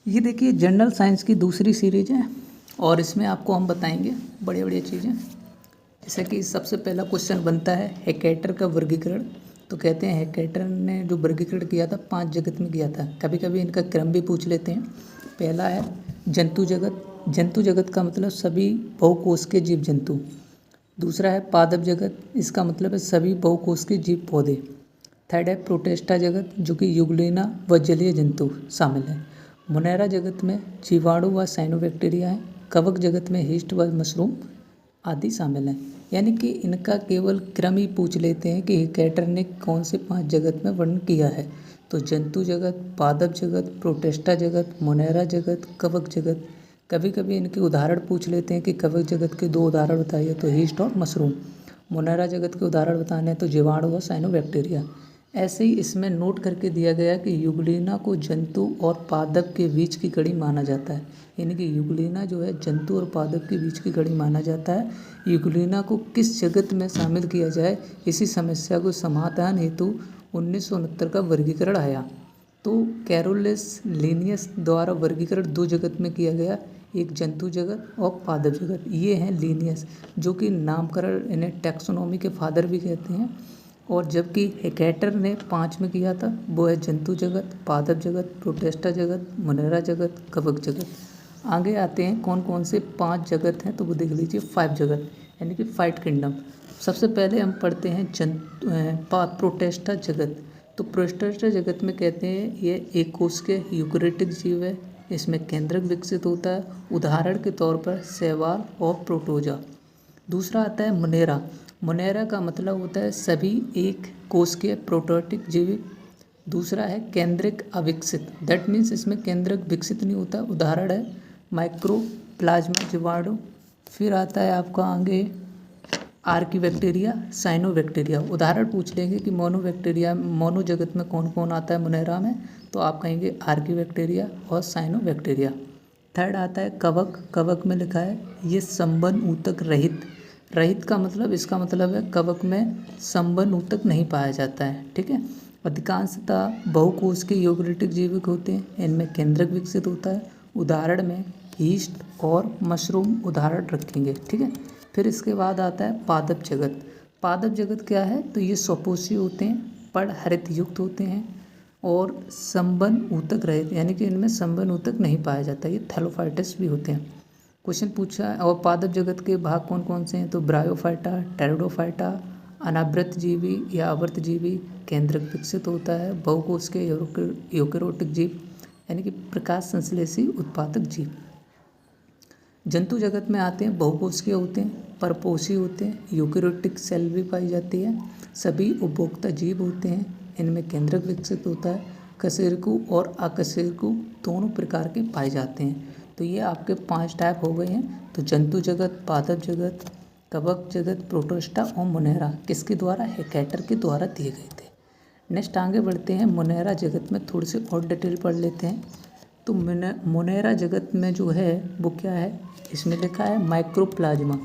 ये देखिए general science की दूसरी सीरीज है और इसमें आपको हम बताएंगे बढ़िया बढ़िया चीज़ें। जैसे कि सबसे पहला क्वेश्चन बनता है हेकेटर का वर्गीकरण। तो कहते हैं हेकेटर ने जो वर्गीकरण किया था 5 जगत में किया था। कभी कभी इनका क्रम भी पूछ लेते हैं। पहला है जंतु जगत। जंतु जगत का मतलब सभी बहुकोशिकीय जीव जंतु। दूसरा है पादप जगत, इसका मतलब है सभी बहुकोशिकीय जीव पौधे। थर्ड है प्रोटेस्टा जगत जो कि युगलिना व जलीय जंतु शामिल है। मुनैरा जगत में जीवाणु व साइनोबैक्टीरिया है। कवक जगत में हीस्ट व मशरूम आदि शामिल हैं। यानी कि इनका केवल क्रम ही पूछ लेते हैं कि हेकेटर ने कौन से 5 जगत में वर्णन किया है। तो जंतु जगत, पादप जगत, प्रोटेस्टा जगत, मुनैरा जगत, कवक जगत। कभी कभी इनके उदाहरण पूछ लेते हैं कि कवक जगत के 2 उदाहरण बताइए, तो हीस्ट और मशरूम। मुनैरा जगत के उदाहरण बताने हैं तो जीवाणु व साइनोबैक्टीरिया। ऐसे ही इसमें नोट करके दिया गया कि युगलिना को जंतु और पादप के बीच की कड़ी माना जाता है। यानी कि युगलिना जो है जंतु और पादप के बीच की कड़ी माना जाता है। युगलिना को किस जगत में शामिल किया जाए, इसी समस्या को समाधान हेतु 1969 का वर्गीकरण आया। तो कैरोलस लिनियस द्वारा वर्गीकरण 2 जगत में किया गया, एक जंतु जगत और पादप जगत। ये हैं लिनियस, जो कि नामकरण इन्हें टैक्सोनॉमी के फादर भी कहते हैं। और जबकि हेकेटर ने 5 में किया था, वो है जंतु जगत, पादप जगत, प्रोटेस्टा जगत, मुनैरा जगत, कवक जगत। आगे आते हैं कौन कौन से 5 जगत हैं, तो वो देख लीजिए 5 जगत यानी कि 5 किंगडम। सबसे पहले हम पढ़ते हैं प्रोटेस्टा जगत। तो प्रोटेस्टा जगत में कहते हैं ये एक कोशिकीय यूकेरियोटिक जीव है। इसमें केंद्रक विकसित होता है, उदाहरण के तौर पर शैवाल और प्रोटोजा। दूसरा आता है मुनैरा। मुनैरा का मतलब होता है सभी एक कोशिकीय प्रोटोटिक जीव। दूसरा है केंद्रक अविकसित, दैट मीन्स इसमें केंद्रक विकसित नहीं होता, उदाहरण है माइक्रोप्लाज्मा जीवाणु। फिर आता है आपका आगे आर्किबैक्टीरिया, साइनोबैक्टीरिया। उदाहरण पूछ लेंगे कि मोनोबैक्टीरिया, मोनो जगत में कौन कौन आता है मुनैरा में, तो आप कहेंगे आर्किबैक्टीरिया और साइनोबैक्टीरिया। थर्ड आता है कवक। कवक में लिखा है ये संबंध ऊतक रहित। रहित का मतलब, इसका मतलब है कवक में संबंध ऊतक नहीं पाया जाता है। ठीक है। अधिकांशतः बहुकोशिकीय यूकेरियोटिक जीव होते हैं, इनमें केंद्रक विकसित होता है, उदाहरण में ईस्ट और मशरूम उदाहरण रखेंगे। ठीक है। फिर इसके बाद आता है पादप जगत। पादप जगत क्या है, तो ये स्वपोषी होते हैं, पड़ हरित युक्त होते हैं और संबंध ऊतक रहित, यानी कि इनमें संबंध ऊतक नहीं पाया जाता, ये थैलोफाइटस भी होते हैं। क्वेश्चन पूछा है और पादप जगत के भाग कौन कौन से हैं, तो ब्रायोफाइटा, टेरिडोफाइटा, अनावृत जीवी या आवर्त जीवी, केंद्रक विकसित होता है, बहुकोशिकीय यूकेरियोटिक जीव यानी कि प्रकाश संश्लेषी उत्पादक जीव। जंतु जगत में आते हैं, बहुकोशिकीय होते हैं, परपोषी होते हैं, यूकेरियोटिक सेल भी पाई जाती है, सभी उपभोक्ता जीव होते हैं, इनमें केंद्रक विकसित होता है, कशेरुकी और अकशेरुकी दोनों प्रकार के पाए जाते हैं। तो ये आपके 5 टाइप हो गए हैं। तो जंतु जगत, पादप जगत, कवक जगत, प्रोटोस्टा और मुनैरा किसके द्वारा, हेकेटर के द्वारा दिए गए थे। नेक्स्ट आगे बढ़ते हैं, मुनैरा जगत में थोड़ी सी और डिटेल पढ़ लेते हैं। तो मुनैरा जगत में जो है वो क्या है, इसमें लिखा है माइक्रोप्लाज्मा।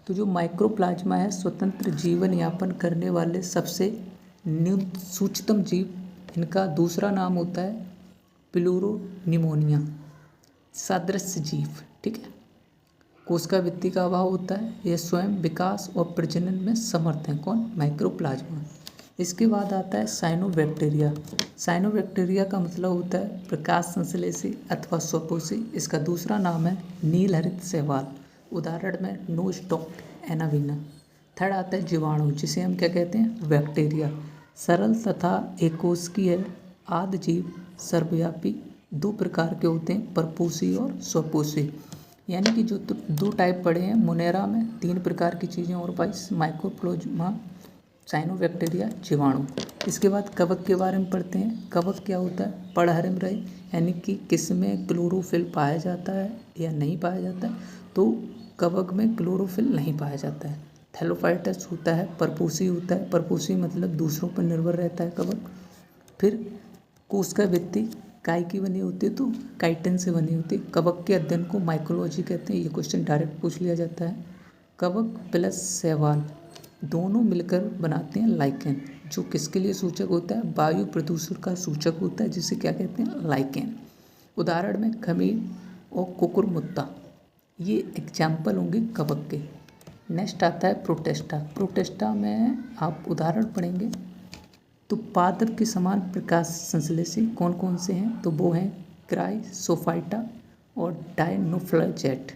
तो जो माइक्रोप्लाज्मा है स्वतंत्र जीवन यापन करने वाले सबसे न्यून सूक्ष्मतम जीव, इनका दूसरा नाम होता है प्लूरोनिमोनिया, सादृश्य जीव। ठीक है। कोशिकावृत्ति का अभाव होता है, यह स्वयं विकास और प्रजनन में समर्थ है। कौन, माइक्रोप्लाज्मा। इसके बाद आता है साइनोबैक्टीरिया। साइनोबैक्टीरिया का मतलब होता है प्रकाश संश्लेषी अथवा स्वपोषी, इसका दूसरा नाम है नील हरित शैवाल, उदाहरण में नोस्टॉक एनाविना। थर्ड आता है जीवाणु, जिसे हम क्या कहते हैं, बैक्टीरिया। सरल तथा एकोशिकीय आदि जीव सर्वव्यापी 2 प्रकार के होते हैं, परपोषी और स्वपोषी। यानी कि जो 2 टाइप पढ़े हैं मुनैरा में, 3 प्रकार की चीज़ें और पाई, माइक्रोप्लाज्मा, साइनोबैक्टीरिया, जीवाणु। इसके बाद कवक के बारे में पढ़ते हैं। कवक क्या होता है, पड़हरिम रहित, यानी कि किसमें क्लोरोफिल पाया जाता है या नहीं पाया जाता है, तो कवक में क्लोरोफिल नहीं पाया जाता है। थैलोफाइटस होता है, परपोषी होता है, परपोषी मतलब दूसरों पर निर्भर रहता है कवक। फिर कोशिकावृत्ति काय की बनी होती है, तो काइटिन से बनी होती है। कवक के अध्ययन को माइकोलॉजी कहते हैं, ये क्वेश्चन डायरेक्ट पूछ लिया जाता है। कवक प्लस शैवाल दोनों मिलकर बनाते हैं लाइकेन, जो किसके लिए सूचक होता है, वायु प्रदूषण का सूचक होता है, जिसे क्या कहते हैं, लाइकेन। उदाहरण में खमीर और कुकुरमुत्ता, ये एग्जाम्पल होंगे कवक के। नेक्स्ट आता है प्रोटेस्टा। प्रोटेस्टा में आप उदाहरण पढ़ेंगे तो पादप के समान प्रकाश संश्लेषी कौन कौन से हैं, तो वो हैं क्राइसोफाइटा और डायनोफ्लैजेट।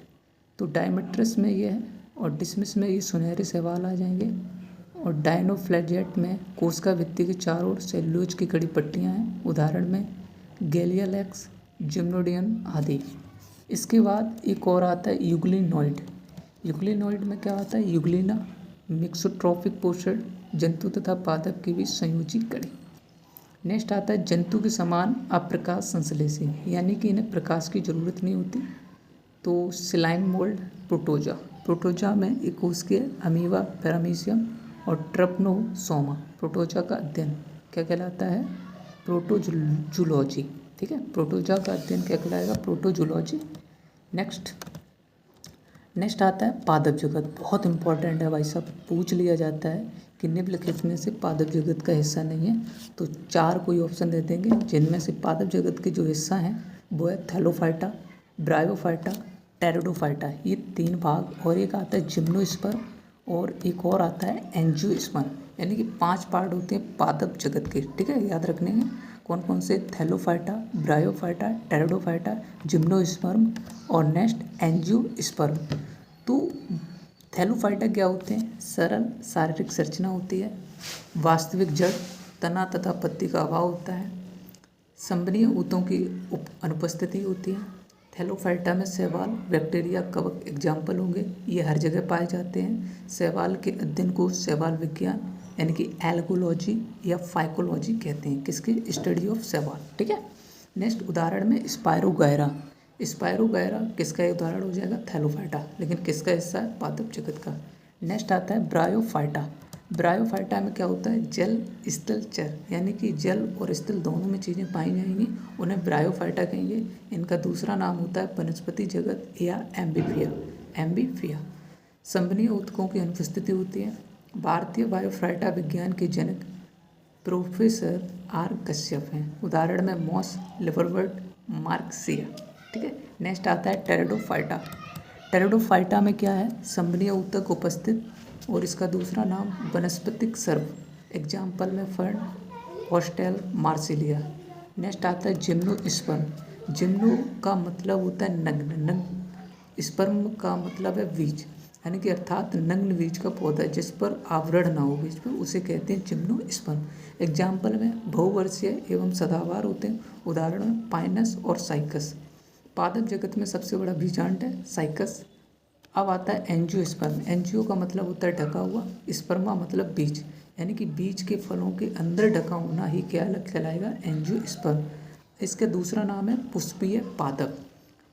तो डायमेट्रस में ये है और डिसमिस में ये सुनहरे शैवाल आ जाएंगे। और डायनोफ्लैजेट में कोशिका भित्ति के चारों ओर सेल्यूलोज की कड़ी पट्टियाँ हैं, उदाहरण में गैलियालैक्स, जिम्नोडियन आदि। इसके बाद एक और आता है यूग्लिनॉइड। यूग्लिनॉइड में क्या आता है, यूग्लिना मिक्सोट्रॉफिक पोषण जंतु तथा पादप के बीच संयोजी कड़ी। नेक्स्ट आता है जंतु के समान अप्रकाश संश्लेषी, यानी कि इन्हें प्रकाश की जरूरत नहीं होती, तो स्लाइम मोल्ड प्रोटोजा। प्रोटोजा में एक उसके अमीबा, पैरामीशियम और ट्रपनोसोमा। प्रोटोजा का अध्ययन क्या कहलाता है, प्रोटोजूलॉजी। ठीक है, प्रोटोजा का अध्ययन क्या कहलाएगा, प्रोटोजूलॉजी। नेक्स्ट आता है पादप जगत। बहुत इंपॉर्टेंट है भाई साहब, पूछ लिया जाता है कि निम्नलिखित में से पादप जगत का हिस्सा नहीं है, तो 4 कोई ऑप्शन दे देंगे जिनमें से पादप जगत के जो हिस्सा हैं वो है थैलोफाइटा, ब्रायोफाइटा, टेरिडोफाइटा, ये 3 भाग, और एक आता है जिम्नोस्पर्म और एक और आता है एंजियोस्पर्म, यानी कि 5 पार्ट होते हैं पादप जगत के। ठीक है, याद रखने हैं कौन कौन से, थैलोफाइटा, ब्रायोफाइटा, टेरिडोफाइटा, जिम्नोस्पर्म और नेक्स्ट एंजियोस्पर्म। तो थैलोफाइटा क्या होते हैं, सरल शारीरिक संरचना होती है, वास्तविक जड़, तना तथा पत्ती का अभाव होता है, संवहनीय ऊतकों की अनुपस्थिति होती है। थैलोफाइटा में शैवाल, बैक्टीरिया, कवक एग्जाम्पल होंगे, ये हर जगह पाए जाते हैं। शैवाल के अध्ययन को शैवाल विज्ञान यानी कि एल्गोलॉजी या फाइकोलॉजी कहते हैं, किसके, स्टडी ऑफ शैवाल। ठीक है, नेक्स्ट उदाहरण में स्पायरोगायरा। स्पायरोगायरा किसका उदाहरण हो जाएगा, थैलोफाइटा, लेकिन किसका हिस्सा है, पादप जगत का। नेक्स्ट आता है ब्रायोफाइटा। ब्रायोफाइटा में क्या होता है, जल स्थल चर, यानी कि जल और स्थल दोनों में चीज़ें पाई जाएंगी, उन्हें ब्रायोफाइटा कहेंगे। इनका दूसरा नाम होता है वनस्पति जगत या एम्बीफिया। संवहनीय ऊतकों की अनुपस्थिति होती है। भारतीय बायोफाइटा विज्ञान के जनक प्रोफेसर आर कश्यप हैं, उदाहरण में मॉस, लिवरवर्ट, मार्क्सिया। ठीक है, नेक्स्ट आता है टेरिडोफाइटा। टेरिडोफाइटा में क्या है, संवहनीय ऊतक उपस्थित और इसका दूसरा नाम वनस्पतिक सर्व, एग्जाम्पल में फर्न, हॉस्टेल, मार्सिलिया। नेक्स्ट आता है जिम्नोस्पर्म। जिम्नो का मतलब होता है नग्न, स्पर्म का मतलब है बीज, यानी कि अर्थात नग्न बीज का पौधा जिस पर आवरण ना हो बीज पर, उसे कहते हैं जिम्नोस्पर्म। एग्जाम्पल में बहुवर्षीय एवं सदाबहार होते हैं, उदाहरण में पाइनस और साइकस। पादप जगत में सबसे बड़ा बीजांड है साइकस। अब आता है एंजियोस्पर्म। एंजियो का मतलब होता है ढका हुआ, स्पर्मा मतलब बीज, यानी कि बीज के फलों के अंदर ढका होना ही क्या कहलाएगा, एंजियोस्पर्म। इसका दूसरा नाम है पुष्पीय पादप,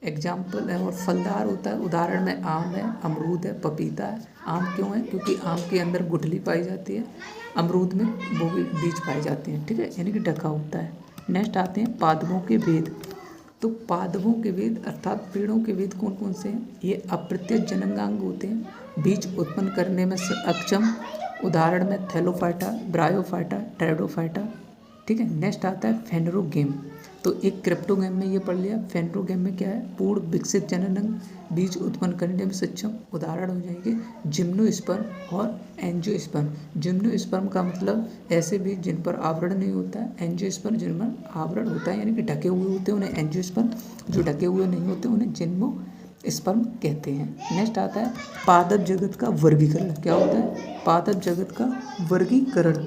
एग्जाम्पल है, और फलदार होता है, उदाहरण में आम है, अमरूद है, पपीता है। आम क्यों है, क्योंकि आम के अंदर गुठली पाई जाती है, अमरूद में वो भी बीज पाए जाते हैं। ठीक है, यानी कि ढका होता है। नेक्स्ट आते हैं पादपों के भेद। तो पादपों के भेद अर्थात पेड़ों के भेद कौन कौन से हैं, ये अप्रत्यक्ष जननांग होते हैं, बीज उत्पन्न करने में अक्षम, उदाहरण में थैलोफाइटा, ब्रायोफाइटा, टेरिडोफाइटा। ठीक है, नेक्स्ट आता है फेनरोगेम। तो एक क्रिप्टोगेम में ये पढ़ लिया। फेनरोगेम में क्या है, पूर्ण विकसित जननांग, बीज उत्पन्न करने में सक्षम, उदाहरण हो जाएंगे जिम्नोस्पर्म और एंजियोस्पर्म। जिम्नोस्पर्म का मतलब ऐसे बीज जिन पर आवरण नहीं होता है, एंजियोस्पर्म जिन पर आवरण होता है यानी कि ढके हुए होते हैं उन्हें एंजियोस्पर्म, जो ढके हुए नहीं होते उन्हें जिम्नोस्पर्म कहते हैं। नेक्स्ट आता है पादप जगत का वर्गीकरण। क्या होता है, पादप जगत का वर्गीकरण।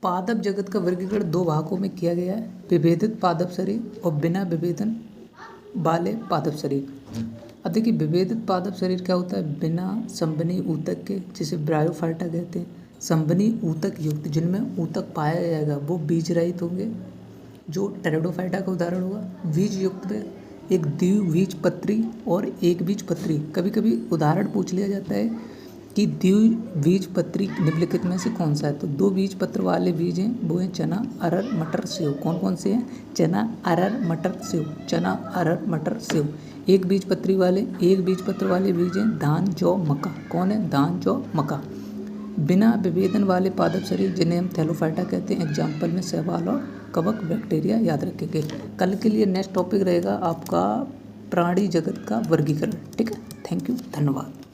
पादप जगत का वर्गीकरण 2 भागों में किया गया है, विभेदित पादप शरीर और बिना विभेदन वाले पादप शरीर। अब देखिए विभेदित पादप शरीर क्या होता है, बिना संवहनी ऊतक के, जिसे ब्रायोफाइटा कहते हैं। संवहनी ऊतक युक्त, जिनमें ऊतक पाया जाएगा वो बीज रहित होंगे, जो टेरिडोफाइटा का उदाहरण होगा। बीज युक्त में एक द्विबीजपत्री और एक बीजपत्री। कभी कभी उदाहरण पूछ लिया जाता है कि द्विबीजपत्री निम्नलिखित में से कौन सा है, तो 2 बीज पत्र वाले बीज हैं, वो हैं चना, अरहर, मटर, सेव। कौन कौन से हैं, चना, अरहर, मटर, सेव, चना, अरहर, मटर, सेव। एक बीज पत्र वाले बीज हैं धान, जौ, मक्का। कौन है, धान, जौ, मक्का। बिना विभेदन वाले पादप शरीर जिन्हें हम थैलोफाइटा कहते हैं, एग्जाम्पल में शैवाल और कवक, बैक्टीरिया याद रखेंगे। कल के लिए नेक्स्ट टॉपिक रहेगा आपका प्राणी जगत का वर्गीकरण। ठीक है, थैंक यू, धन्यवाद।